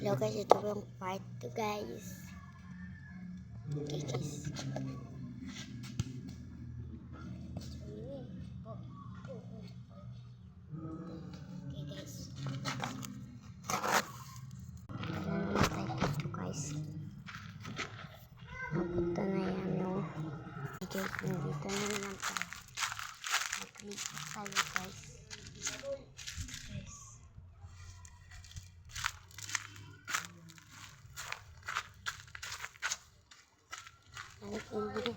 Hello guys, ito yung part 2 guys. Okay guys. Okay guys. Wala naman tayo dito guys. Napunta na yan yung okay guys, nandito na naman tayo. Naglipat tayo guys. Hindi.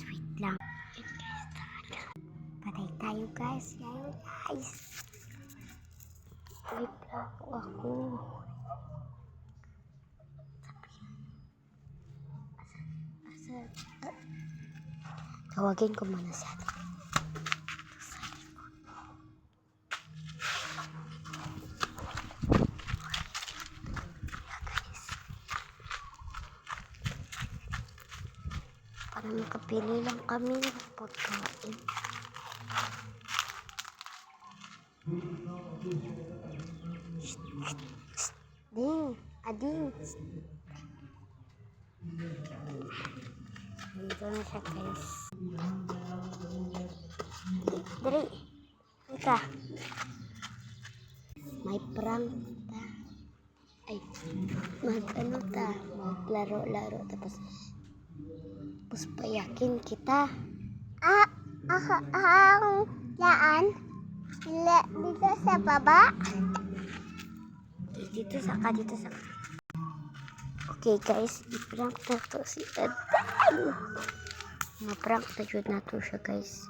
Wait lang. Yun guys, talaga. Patay tayo guys. Yayo guys. Wait lang po ako. Tawagin ko muna siya. Para makapili lang kami ng pagkain. Ding, ading. Dito na siya guys. Dali, ika. May prank ta. Ay, mag-ano ta. Maglaro-laro. Tapos payakin kita. Yaan? Dito sa baba? Dito saka. Okay guys, i-prank na to si Adan. Ma-prank na yun na to siya guys.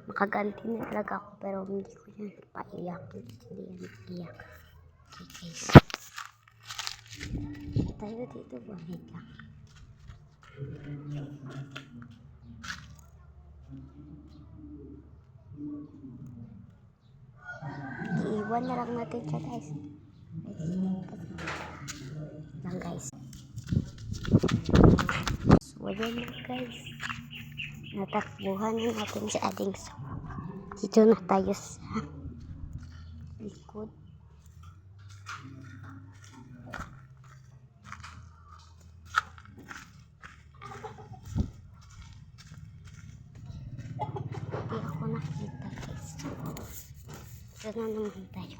Makaganti na talaga ako pero hindi ko yan paiyakin. Hindi yan iyak. Okay guys. Tayo dito ba? Wait lang. Iiwan na lang natin siya guys. Lang guys. So ayan na guys. Natakbuhan na natin si Ading. So, dito na tayo sa likod. Hindi ako nakita guys. Dito na naman tayo.